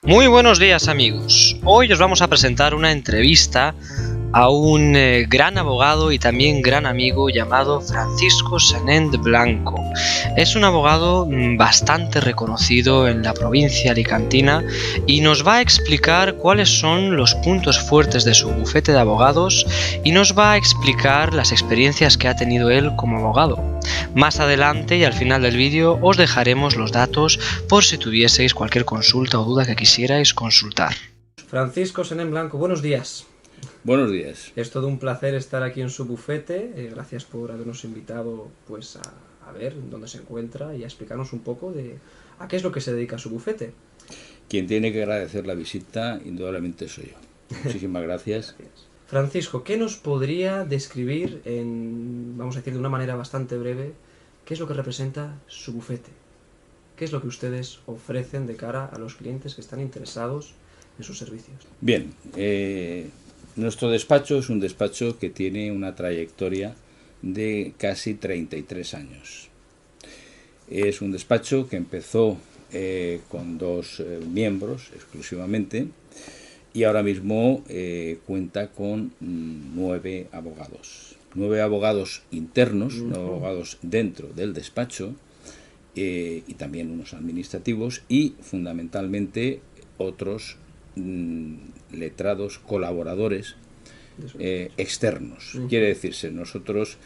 Muy buenos días amigos, hoy os vamos a presentar una entrevista a un gran abogado y también gran amigo llamado Francisco Senén Blanco. Es un abogado bastante reconocido en la provincia alicantina y nos va a explicar cuáles son los puntos fuertes de su bufete de abogados y nos va a explicar las experiencias que ha tenido él como abogado. Más adelante y al final del vídeo os dejaremos los datos por si tuvieseis cualquier consulta o duda que quisierais consultar. Francisco Senén Blanco, buenos días. Buenos días. Es todo un placer estar aquí en su bufete. Gracias por habernos invitado pues a ver dónde se encuentra y a explicarnos un poco de a qué es lo que se dedica su bufete. Quien tiene que agradecer la visita indudablemente soy yo. Muchísimas gracias. Francisco, ¿qué nos podría describir vamos a decir de una manera bastante breve, qué es lo que representa su bufete? ¿Qué es lo que ustedes ofrecen de cara a los clientes que están interesados en sus servicios? Bien, nuestro despacho es un despacho que tiene una trayectoria de casi 33 años. Es un despacho que empezó con dos miembros exclusivamente y ahora mismo cuenta con 9 abogados. 9 abogados internos, 9 abogados dentro del despacho y también unos administrativos y fundamentalmente otros letrados colaboradores externos. Quiere decirse, nosotros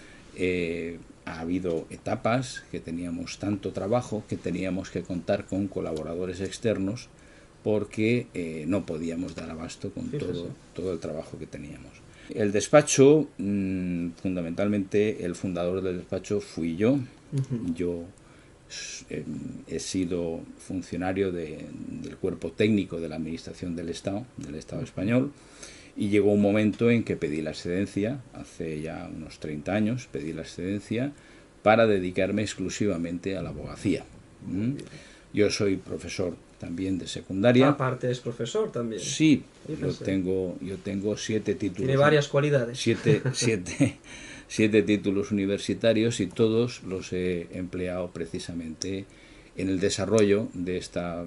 ha habido etapas que teníamos tanto trabajo que teníamos que contar con colaboradores externos porque no podíamos dar abasto con todo el trabajo que teníamos. El despacho, fundamentalmente el fundador del despacho fui yo. Yo he sido funcionario del cuerpo técnico de la Administración del Estado español, y llegó un momento en que pedí la excedencia, hace ya unos 30 años, pedí la excedencia para dedicarme exclusivamente a la abogacía. Yo soy profesor también de secundaria. Aparte es profesor también. Sí, yo tengo 7 títulos. Tiene varias cualidades. 7 títulos universitarios y todos los he empleado precisamente en el desarrollo de esta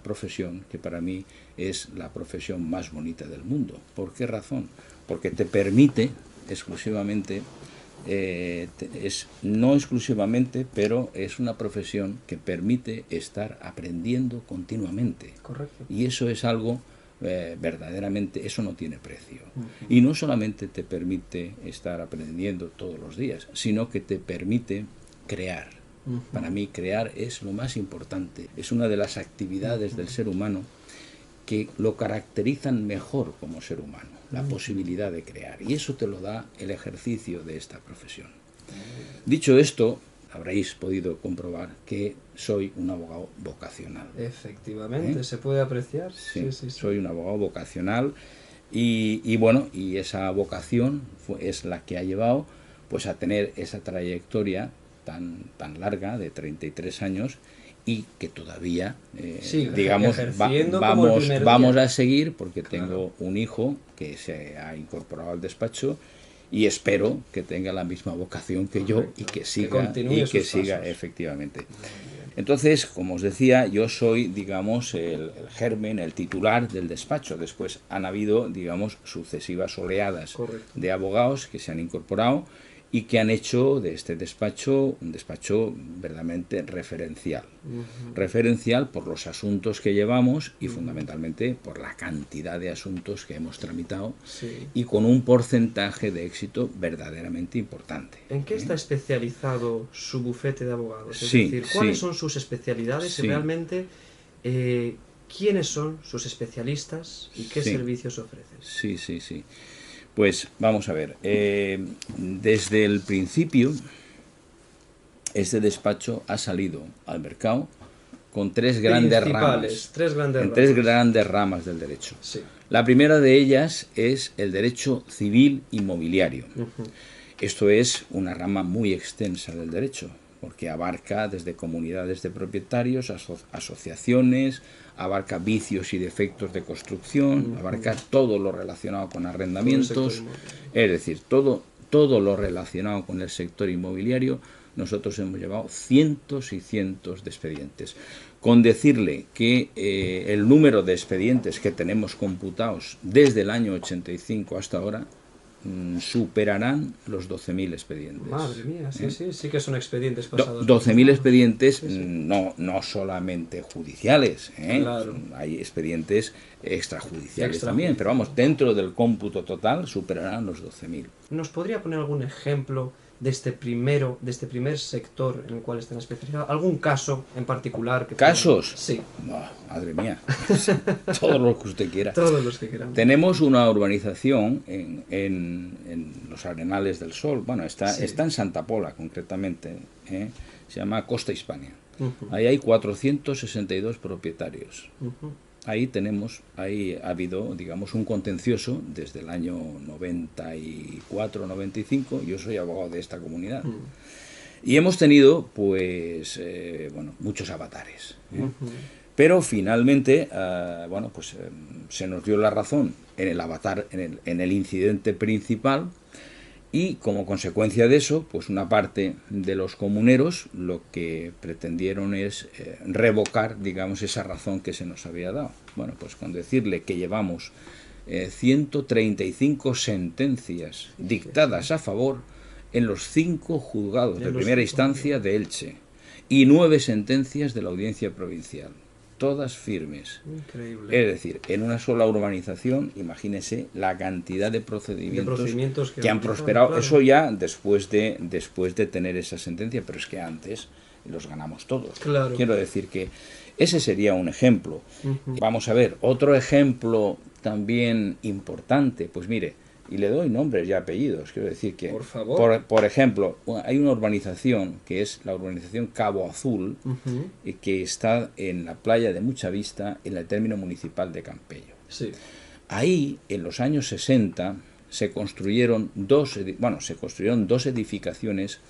profesión, que para mí es la profesión más bonita del mundo. ¿Por qué razón? Porque te permite exclusivamente, no exclusivamente, pero es una profesión que permite estar aprendiendo continuamente. Correcto. Y eso es algo verdaderamente, eso no tiene precio. Y no solamente te permite estar aprendiendo todos los días, sino que te permite crear. Para mí crear es lo más importante, es una de las actividades del ser humano que lo caracterizan mejor como ser humano, la posibilidad de crear, y eso te lo da el ejercicio de esta profesión. Dicho esto, habréis podido comprobar que soy un abogado vocacional. Efectivamente, ¿se puede apreciar? Sí, soy un abogado vocacional y bueno, y esa vocación es la que ha llevado pues a tener esa trayectoria tan larga de 33 años y que todavía, digamos, vamos a seguir porque tengo un hijo que se ha incorporado al despacho y espero que tenga la misma vocación que yo y que siga efectivamente. Entonces, como os decía, yo soy, digamos, el germen, el titular del despacho. Después han habido, digamos, sucesivas oleadas de abogados que se han incorporado y que han hecho de este despacho un despacho verdaderamente referencial. Referencial por los asuntos que llevamos y fundamentalmente por la cantidad de asuntos que hemos tramitado y con un porcentaje de éxito verdaderamente importante. ¿En qué está especializado su bufete de abogados? Es decir, ¿cuáles son sus especialidades y realmente quiénes son sus especialistas y qué servicios ofrecen? Sí. Pues vamos a ver, desde el principio este despacho ha salido al mercado con 3 grandes ramas del derecho. La primera de ellas es el derecho civil inmobiliario. Esto es una rama muy extensa del derecho, porque abarca desde comunidades de propietarios, asociaciones, abarca vicios y defectos de construcción, abarca todo lo relacionado con arrendamientos, es decir, todo lo relacionado con el sector inmobiliario nosotros hemos llevado cientos y cientos de expedientes. Con decirle que el número de expedientes que tenemos computados desde el año 85 hasta ahora superarán los 12.000 expedientes. Madre mía, sí que son expedientes pasados. 12.000 expedientes, no solamente judiciales, Claro. hay expedientes extrajudiciales también, pero vamos, dentro del cómputo total superarán los 12.000. ¿Nos podría poner algún ejemplo de este primer sector en el cual están especializados? ¿Algún caso en particular? ¿Casos? Sí. Madre mía, todos los que usted quiera. Todos los que queramos. Tenemos una urbanización en los Arenales del Sol, bueno, está en Santa Pola concretamente, se llama Costa Hispania. Ahí hay 462 propietarios. Ahí ha habido, digamos, un contencioso desde el año 94-95, yo soy abogado de esta comunidad. Y hemos tenido, pues, muchos avatares. Pero finalmente, se nos dio la razón en el avatar, en el incidente principal, y como consecuencia de eso, pues una parte de los comuneros lo que pretendieron es revocar, digamos, esa razón que se nos había dado. Bueno, pues con decirle que llevamos 135 sentencias dictadas a favor en los 5 juzgados de primera instancia de Elche y 9 sentencias de la Audiencia Provincial. Todas firmes. Increíble. Es decir, en una sola urbanización, imagínese la cantidad de procedimientos que han prosperado. Claro. Eso ya después de tener esa sentencia, pero es que antes los ganamos todos. Claro. Quiero decir que ese sería un ejemplo. Vamos a ver, otro ejemplo también importante, pues mire, y le doy nombres y apellidos, quiero decir que, por favor. Por ejemplo, hay una urbanización que es la urbanización Cabo Azul, que está en la playa de Mucha Vista, en el término municipal de Campello. Sí. Ahí, en los años 60, se construyeron dos edificaciones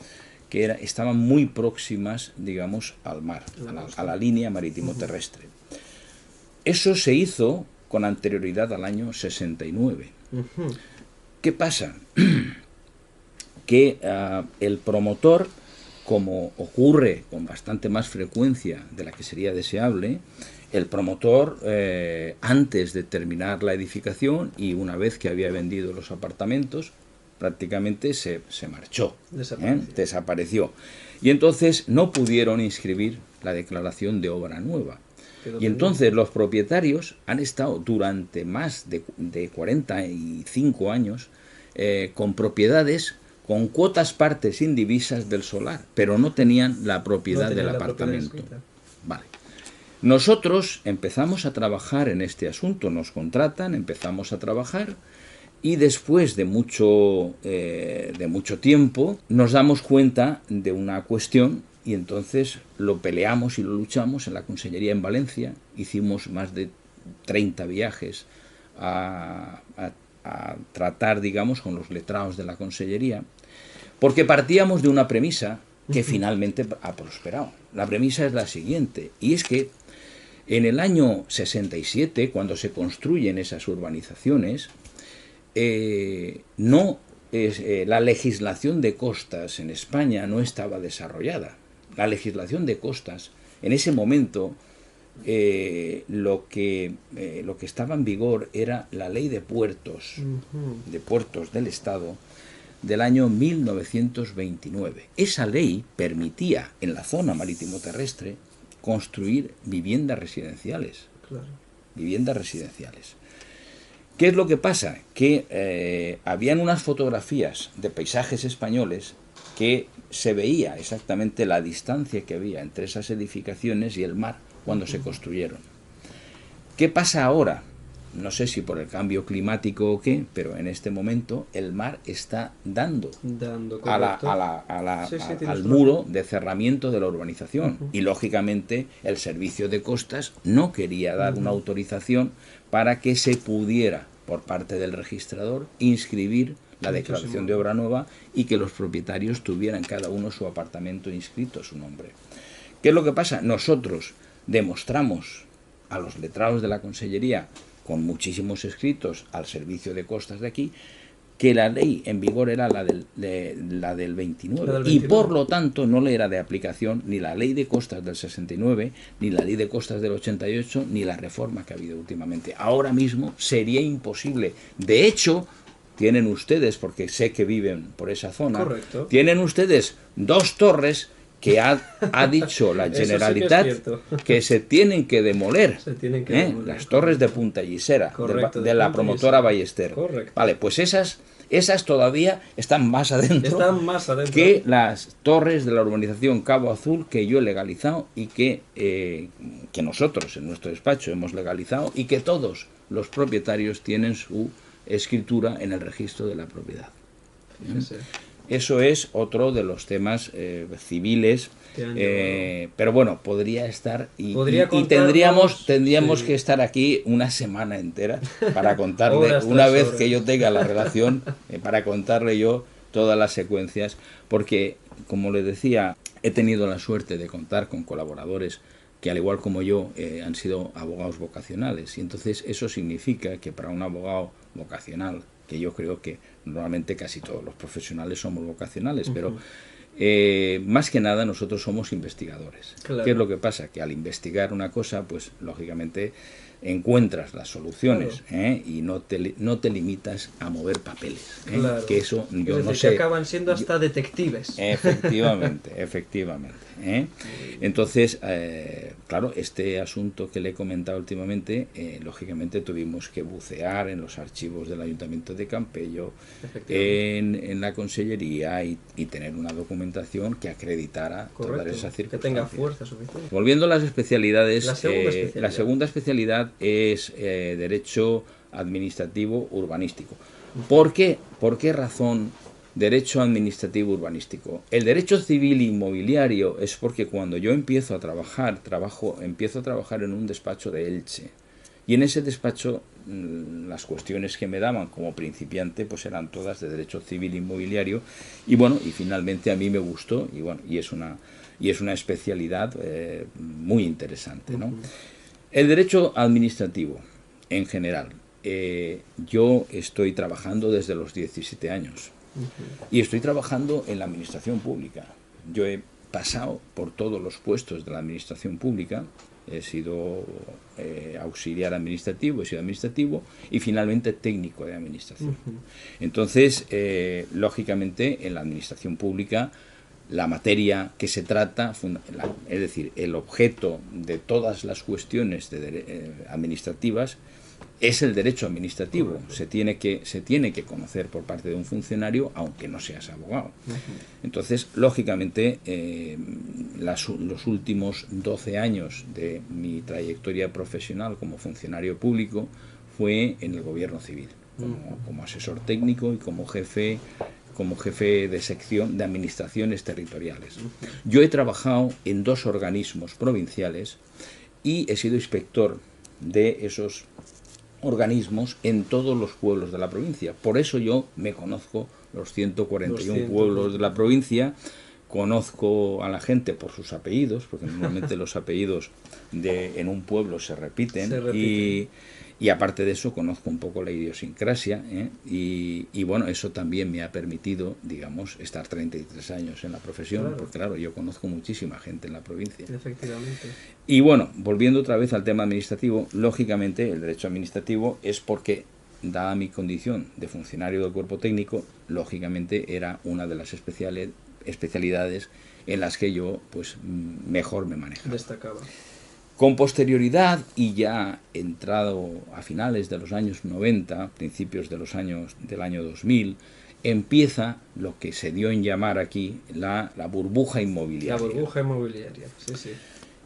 que estaban muy próximas, digamos, al mar, a la línea marítimo-terrestre. Eso se hizo con anterioridad al año 69. ¿Qué pasa? Que el promotor, como ocurre con bastante más frecuencia de la que sería deseable, el promotor, antes de terminar la edificación y una vez que había vendido los apartamentos, prácticamente se marchó, desapareció. Y entonces no pudieron inscribir la declaración de obra nueva. Y entonces los propietarios han estado durante más de 45 años con propiedades, con cuotas partes indivisas del solar, pero no tenían la propiedad del apartamento. Vale. Nosotros empezamos a trabajar en este asunto, nos contratan, empezamos a trabajar y después de mucho tiempo nos damos cuenta de una cuestión. Y entonces lo peleamos y lo luchamos en la Consellería en Valencia. Hicimos más de 30 viajes a tratar, digamos, con los letrados de la Consellería, porque partíamos de una premisa que finalmente ha prosperado. La premisa es la siguiente, y es que en el año 67, cuando se construyen esas urbanizaciones, la legislación de costas en España no estaba desarrollada. La legislación de costas, en ese momento, lo que estaba en vigor era la ley de puertos del Estado del año 1929. Esa ley permitía en la zona marítimo-terrestre construir viviendas residenciales. Claro. Viviendas residenciales. ¿Qué es lo que pasa? Que habían unas fotografías de paisajes españoles que se veía exactamente la distancia que había entre esas edificaciones y el mar cuando se construyeron. ¿Qué pasa ahora? No sé si por el cambio climático o qué, pero en este momento el mar está dando al muro de cerramiento de la urbanización. Y lógicamente el servicio de costas no quería dar una autorización para que se pudiera, por parte del registrador, inscribir la declaración de obra nueva y que los propietarios tuvieran cada uno su apartamento inscrito, su nombre. ¿Qué es lo que pasa? Nosotros demostramos a los letrados de la Consellería, con muchísimos escritos al servicio de costas de aquí, que la ley en vigor era la del 29, La del y 29. por lo tanto no le era de aplicación ni la ley de costas del 69, ni la ley de costas del 88, ni la reforma que ha habido últimamente. Ahora mismo sería imposible. De hecho, tienen ustedes, porque sé que viven por esa zona, Correcto. tienen ustedes 2 torres que ha dicho la Eso sí que es Generalitat cierto. que se tienen que demoler. Se tienen que demoler. Las torres de Punta Gisera, Correcto, de de la Punta promotora Gisera. Ballester. Correcto. Vale, pues esas todavía están más adentro, Están más adentro. que las torres de la urbanización Cabo Azul, que yo he legalizado y que nosotros en nuestro despacho hemos legalizado, y que todos los propietarios tienen su escritura en el registro de la propiedad. Fíjese. Eso es otro de los temas civiles, Que han llevado. pero bueno, podría estar y contarnos, tendríamos sí. que estar aquí una semana entera para contarle, Horas una tras vez horas. que yo tenga la relación, para contarle yo todas las secuencias, porque, como le decía, he tenido la suerte de contar con colaboradores que, al igual como yo, han sido abogados vocacionales, y entonces eso significa que para un abogado vocacional, que yo creo que normalmente casi todos los profesionales somos vocacionales, pero más que nada nosotros somos investigadores. Claro. ¿Qué es lo que pasa? Que al investigar una cosa, pues lógicamente encuentras las soluciones, y no te limitas a mover papeles. Claro. Que eso Es yo decir, no sé. que acaban siendo hasta detectives. Efectivamente, efectivamente. Entonces, claro, este asunto que le he comentado últimamente, lógicamente tuvimos que bucear en los archivos del Ayuntamiento de Campello, en la Consellería, y tener una documentación que acreditara Correcto, todas esas que tenga circunstancias. fuerza suficiente. Volviendo a las especialidades, La segunda especialidad. es Derecho Administrativo Urbanístico. ¿Por qué? ¿Por qué razón Derecho Administrativo Urbanístico? El Derecho Civil Inmobiliario es porque cuando yo empiezo a trabajar en un despacho de Elche. Y en ese despacho las cuestiones que me daban como principiante pues eran todas de Derecho Civil Inmobiliario, y bueno, y finalmente a mí me gustó, y bueno, y es una especialidad muy interesante, ¿no? El derecho administrativo en general, yo estoy trabajando desde los 17 años y estoy trabajando en la administración pública. Yo he pasado por todos los puestos de la administración pública. He sido auxiliar administrativo, he sido administrativo y finalmente técnico de administración. Entonces, lógicamente, en la administración pública, la materia que se trata, es decir, el objeto de todas las cuestiones administrativas, es el derecho administrativo. Se tiene que conocer por parte de un funcionario, aunque no seas abogado. Entonces, lógicamente, los últimos 12 años de mi trayectoria profesional como funcionario público fue en el gobierno civil, como asesor técnico y como jefe de sección de administraciones territoriales. Yo he trabajado en 2 organismos provinciales y he sido inspector de esos organismos en todos los pueblos de la provincia. Por eso yo me conozco los 141 pueblos de la provincia, conozco a la gente por sus apellidos, porque normalmente los apellidos en un pueblo se repiten. Y aparte de eso conozco un poco la idiosincrasia, y bueno, eso también me ha permitido, digamos, estar 33 años en la profesión, claro. Porque claro, yo conozco muchísima gente en la provincia. Efectivamente. Y bueno, volviendo otra vez al tema administrativo, lógicamente el derecho administrativo es porque, dada mi condición de funcionario del cuerpo técnico, lógicamente era una de las especialidades en las que yo pues mejor me manejaba. Destacaba. Con posterioridad, y ya entrado a finales de los años 90, principios del año 2000, empieza lo que se dio en llamar aquí la burbuja inmobiliaria. La burbuja inmobiliaria, sí, sí.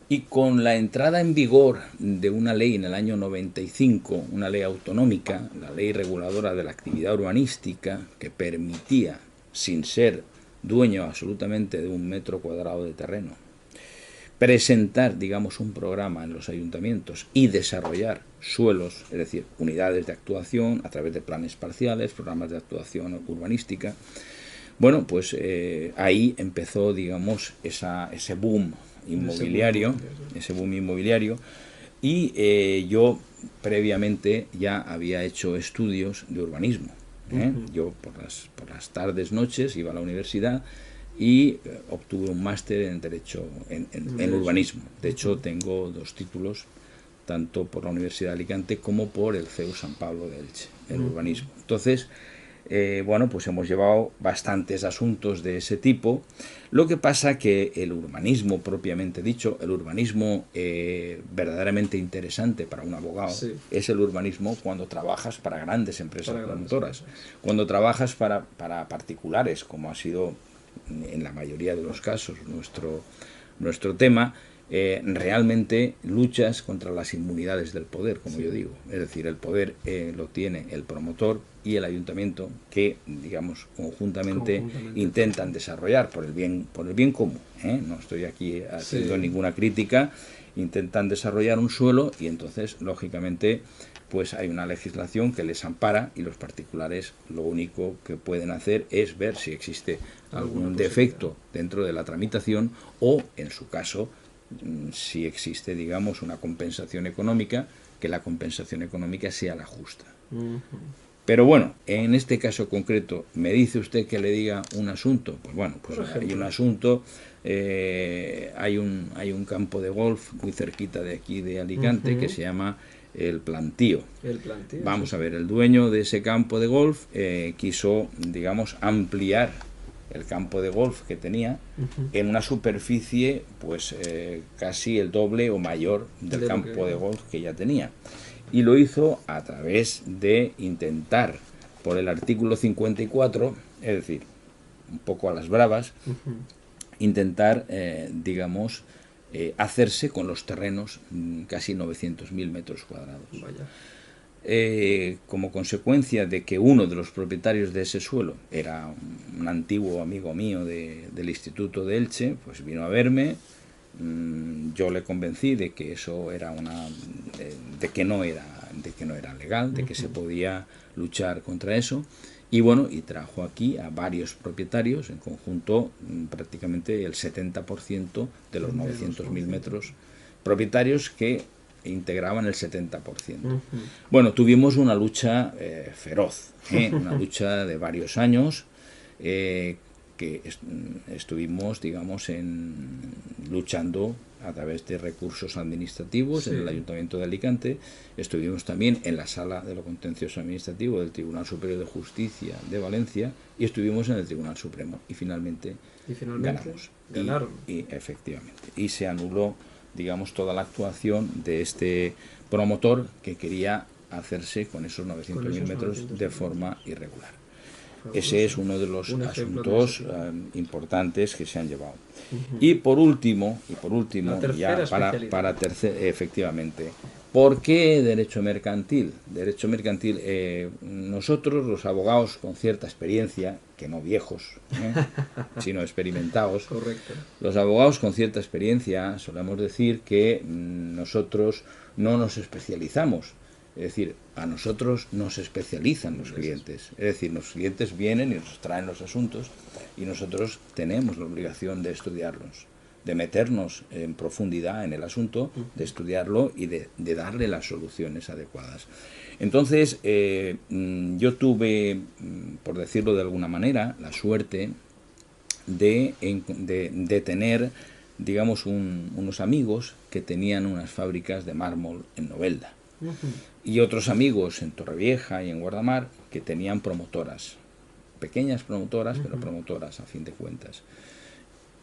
Y con la entrada en vigor de una ley en el año 95, una ley autonómica, la ley reguladora de la actividad urbanística, que permitía, sin ser dueño absolutamente de un metro cuadrado de terreno, presentar, digamos, un programa en los ayuntamientos y desarrollar suelos, es decir, unidades de actuación a través de planes parciales, programas de actuación urbanística. Bueno, pues ahí empezó, digamos, ese boom inmobiliario, y yo previamente ya había hecho estudios de urbanismo. Yo por las tardes, noches iba a la universidad y obtuve un máster en Derecho, en Urbanismo. De hecho, tengo 2 títulos, tanto por la Universidad de Alicante como por el CEU San Pablo de Elche, en Urbanismo. Entonces, bueno, pues hemos llevado bastantes asuntos de ese tipo. Lo que pasa que el urbanismo propiamente dicho, el urbanismo verdaderamente interesante para un abogado, sí, es el urbanismo cuando trabajas para grandes empresas promotoras. Cuando trabajas para particulares, como ha sido en la mayoría de los casos nuestro tema, realmente luchas contra las inmunidades del poder, como yo digo. Es decir, el poder lo tiene el promotor y el ayuntamiento, que, digamos, conjuntamente intentan desarrollar por el bien común. No estoy aquí haciendo ninguna crítica. Intentan desarrollar un suelo y entonces, lógicamente, pues hay una legislación que les ampara y los particulares lo único que pueden hacer es ver si existe algún defecto dentro de la tramitación o, en su caso, si existe, digamos, una compensación económica, que la compensación económica sea la justa. Pero bueno, en este caso concreto, ¿me dice usted que le diga un asunto? Pues bueno, pues hay un asunto, hay un campo de golf muy cerquita de aquí de Alicante que se llama El Plantío. Vamos a ver, el dueño de ese campo de golf quiso, digamos, ampliar el campo de golf que tenía en una superficie pues casi el doble o mayor del campo de golf que ya tenía, y lo hizo a través de intentar, por el artículo 54, es decir, un poco a las bravas, intentar, digamos, hacerse con los terrenos, casi 900.000 metros cuadrados. Vaya. Como consecuencia de que uno de los propietarios de ese suelo era un antiguo amigo mío del Instituto de Elche, pues vino a verme. Yo le convencí de que eso era de que no era legal, de que se podía luchar contra eso, y bueno, y trajo aquí a varios propietarios, en conjunto prácticamente el 70% de los 900.000 metros propietarios, que integraban el 70%. Bueno, tuvimos una lucha feroz, una lucha de varios años, que estuvimos, digamos, luchando a través de recursos administrativos en el Ayuntamiento de Alicante. Estuvimos también en la Sala de lo Contencioso Administrativo del Tribunal Superior de Justicia de Valencia y estuvimos en el Tribunal Supremo y finalmente ganamos. Ganaron. Y efectivamente. Y se anuló, digamos, toda la actuación de este promotor que quería hacerse con esos 900.000 metros de forma irregular. Ese es uno de los asuntos importantes que se han llevado. Y por último, ya efectivamente, ¿por qué derecho mercantil? Derecho mercantil, nosotros los abogados con cierta experiencia, que no viejos, sino experimentados, correcto, los abogados con cierta experiencia solemos decir que nosotros no nos especializamos. Es decir, a nosotros nos especializan los clientes. Es decir, los clientes vienen y nos traen los asuntos y nosotros tenemos la obligación de estudiarlos, de meternos en profundidad en el asunto, de estudiarlo y de darle las soluciones adecuadas. Entonces, yo tuve, por decirlo de alguna manera, la suerte de tener, digamos, unos amigos que tenían unas fábricas de mármol en Novelda. Y otros amigos en Torrevieja y en Guardamar que tenían promotoras, pequeñas promotoras, pero promotoras a fin de cuentas.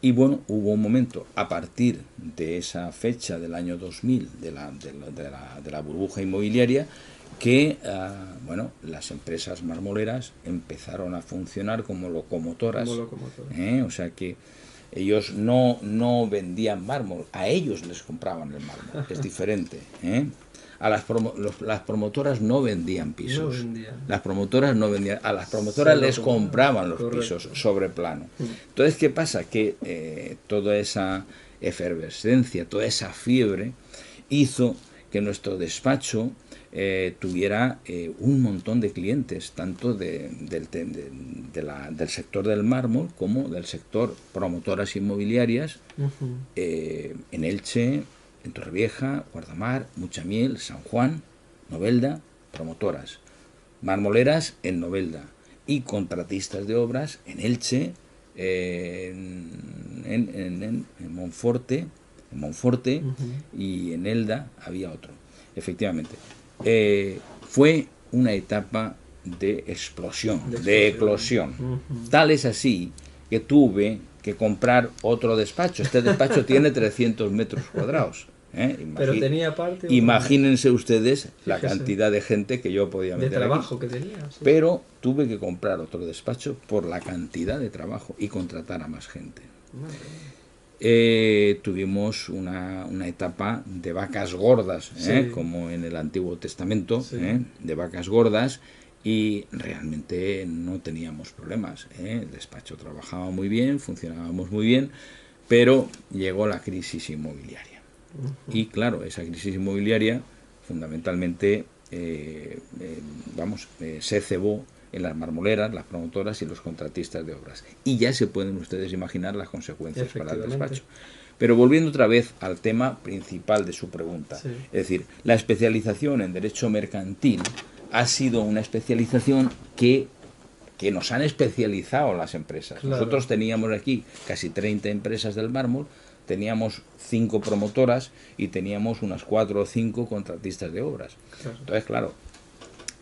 Y bueno, hubo un momento, a partir de esa fecha del año 2000, de la burbuja inmobiliaria, que bueno, las empresas marmoleras empezaron a funcionar como locomotoras. O sea que ellos no vendían mármol, a ellos les compraban el mármol, es diferente. Las promotoras no vendían pisos. Las promotoras no vendían, a las promotoras les compraban los pisos sobre plano. Entonces, ¿qué pasa? Que toda esa efervescencia, toda esa fiebre hizo que nuestro despacho tuviera un montón de clientes, tanto del sector del mármol como del sector promotoras inmobiliarias, en Elche, en Torrevieja, Guardamar, Muchamiel, San Juan, Novelda, promotoras. Marmoleras en Novelda, y contratistas de obras en Elche, en Monforte, y en Elda había otro, efectivamente. Fue una etapa de explosión, de eclosión. Tal es así que tuve que comprar otro despacho. Este despacho tiene 300 metros cuadrados. Pero tenía aparte... Imagínense ustedes la cantidad de gente que yo podía meter de trabajo aquí. Que tenía. Sí. Pero tuve que comprar otro despacho por la cantidad de trabajo y contratar a más gente. Tuvimos una etapa de vacas gordas, sí. como en el Antiguo Testamento, sí. De vacas gordas, y realmente no teníamos problemas. El despacho trabajaba muy bien, funcionábamos muy bien, pero llegó la crisis inmobiliaria. Y claro, esa crisis inmobiliaria fundamentalmente se cebó en las marmoleras, las promotoras y los contratistas de obras. Y ya se pueden ustedes imaginar las consecuencias para el despacho. Pero volviendo otra vez al tema principal de su pregunta, sí. Es decir, la especialización en derecho mercantil ha sido una especialización que nos han especializado las empresas. Claro. Nosotros teníamos aquí casi 30 empresas del mármol, teníamos 5 promotoras y teníamos unas 4 o 5 contratistas de obras. Claro. Entonces, claro,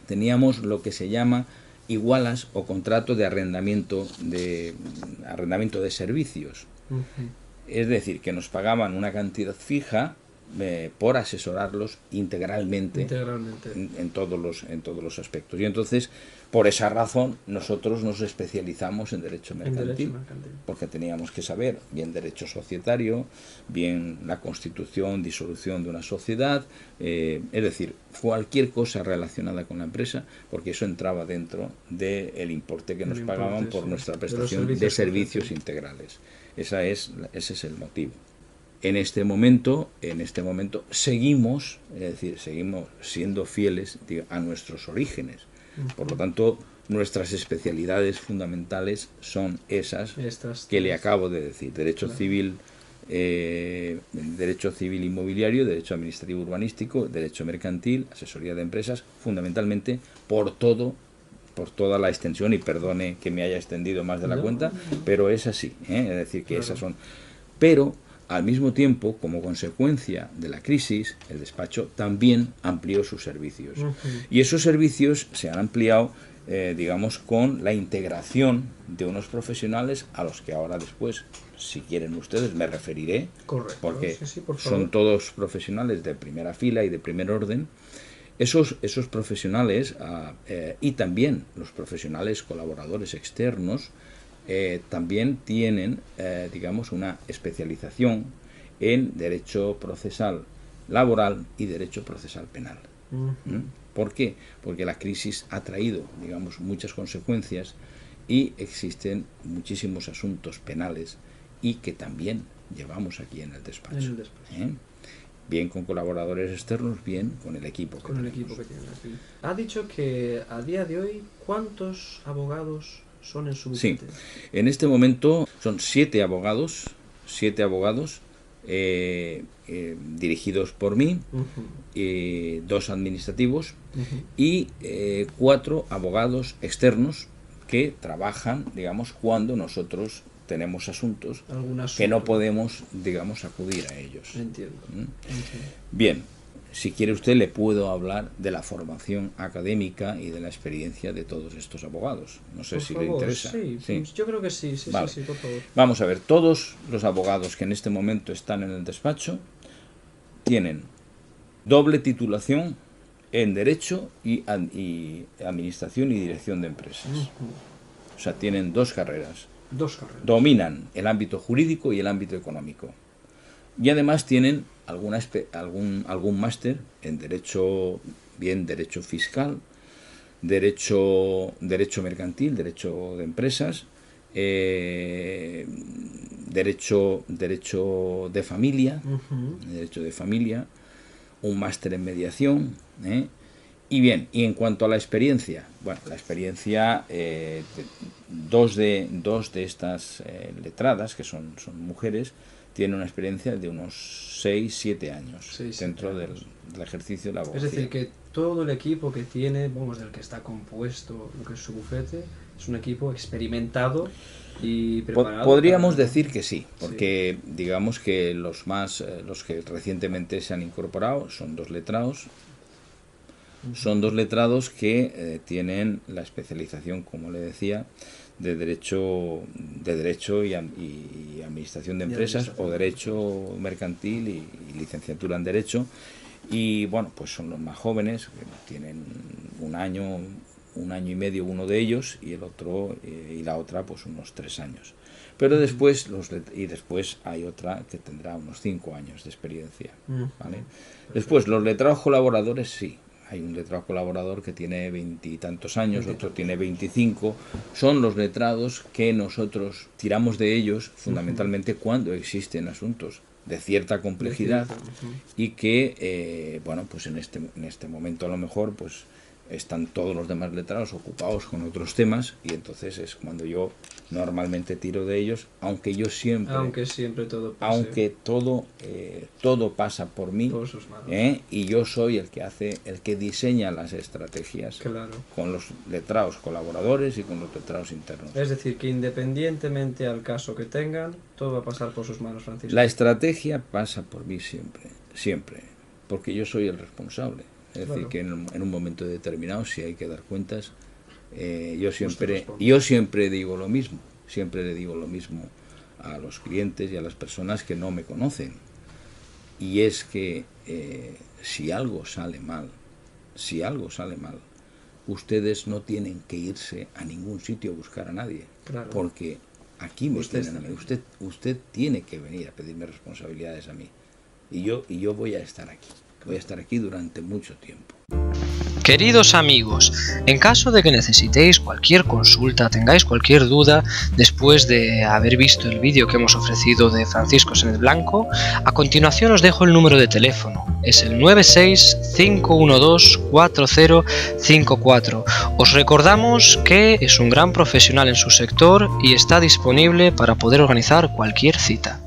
teníamos lo que se llama igualas o contrato de arrendamiento de servicios. Es decir, que nos pagaban una cantidad fija por asesorarlos integralmente. En todos los aspectos. Y entonces, por esa razón, nosotros nos especializamos en derecho mercantil, porque teníamos que saber bien derecho societario, bien la constitución, disolución de una sociedad, es decir, cualquier cosa relacionada con la empresa, porque eso entraba dentro del importe que nos pagaban por nuestra prestación de servicios integrales. Ese es el motivo. En este momento seguimos siendo fieles a nuestros orígenes. Por lo tanto, nuestras especialidades fundamentales son esas que le acabo de decir: derecho civil, derecho civil inmobiliario, derecho administrativo urbanístico, derecho mercantil, asesoría de empresas, fundamentalmente por toda la extensión, y perdone que me haya extendido más de la cuenta, pero es así, es decir, que esas son. Pero al mismo tiempo, como consecuencia de la crisis, el despacho también amplió sus servicios. Y esos servicios se han ampliado, con la integración de unos profesionales a los que ahora después, si quieren ustedes, me referiré. Correcto. Porque sí, por favor. Son todos profesionales de primera fila y de primer orden. Esos profesionales y también los profesionales colaboradores externos también tienen, una especialización en derecho procesal laboral y derecho procesal penal. ¿Por qué? Porque la crisis ha traído, muchas consecuencias y existen muchísimos asuntos penales y que también llevamos aquí en el despacho. Bien con colaboradores externos, bien con el equipo que tienen aquí. Ha dicho que a día de hoy, ¿cuántos abogados son en su bufete? Sí, en este momento son 7 abogados, dirigidos por mí, 2 administrativos y 4 abogados externos que trabajan, cuando nosotros tenemos asuntos que no podemos, acudir a ellos. Entiendo. Bien, si quiere usted le puedo hablar de la formación académica y de la experiencia de todos estos abogados. No sé si le interesa. Sí, yo creo que sí, vale. Sí, por favor. Vamos a ver, todos los abogados que en este momento están en el despacho tienen doble titulación en Derecho y Administración y Dirección de Empresas. O sea, tienen 2 carreras. Dominan el ámbito jurídico y el ámbito económico. Y además tienen algún máster en derecho fiscal, derecho mercantil, derecho de empresas, derecho de familia, un máster en mediación. Y bien, y en cuanto a la experiencia, dos de estas letradas, que son mujeres, tiene una experiencia de unos 6-7 años dentro del ejercicio de la abogacía. Es decir, que todo el equipo que tiene, vamos, del que está compuesto lo que es su bufete, es un equipo experimentado y preparado. Podríamos decir que sí, porque digamos que los que recientemente se han incorporado son 2 letrados. Son 2 letrados que tienen la especialización, como le decía, de derecho y administración de empresas, o derecho mercantil y licenciatura en derecho. Y bueno, pues son los más jóvenes, que tienen un año y medio uno de ellos, y el otro y la otra pues unos 3 años. Pero después después hay otra que tendrá unos 5 años de experiencia, ¿vale? Después los letrados colaboradores, sí. Hay un letrado colaborador que tiene 20 y tantos años, otro tiene 25. Son los letrados que nosotros tiramos de ellos fundamentalmente cuando existen asuntos de cierta complejidad y que, bueno, pues en este momento a lo mejor pues están todos los demás letrados ocupados con otros temas, y entonces es cuando yo normalmente tiro de ellos, aunque todo pasa por mí, por sus manos. Y yo soy el que diseña las estrategias, con los letrados colaboradores y con los letrados internos. Es decir, que independientemente al caso que tengan, todo va a pasar por sus manos, Francisco. La estrategia pasa por mí siempre, porque yo soy el responsable. Es decir, que en un momento determinado, si hay que dar cuentas, yo siempre digo lo mismo, siempre le digo lo mismo a los clientes y a las personas que no me conocen. Y es que si algo sale mal, ustedes no tienen que irse a ningún sitio a buscar a nadie, porque aquí me tienen a mí. Usted tiene que venir a pedirme responsabilidades a mí, y yo voy a estar aquí. Voy a estar aquí durante mucho tiempo. Queridos amigos, en caso de que necesitéis cualquier consulta, tengáis cualquier duda después de haber visto el vídeo que hemos ofrecido de Francisco Senet Blanco, a continuación os dejo el número de teléfono. Es el 96-512-4054. Os recordamos que es un gran profesional en su sector y está disponible para poder organizar cualquier cita.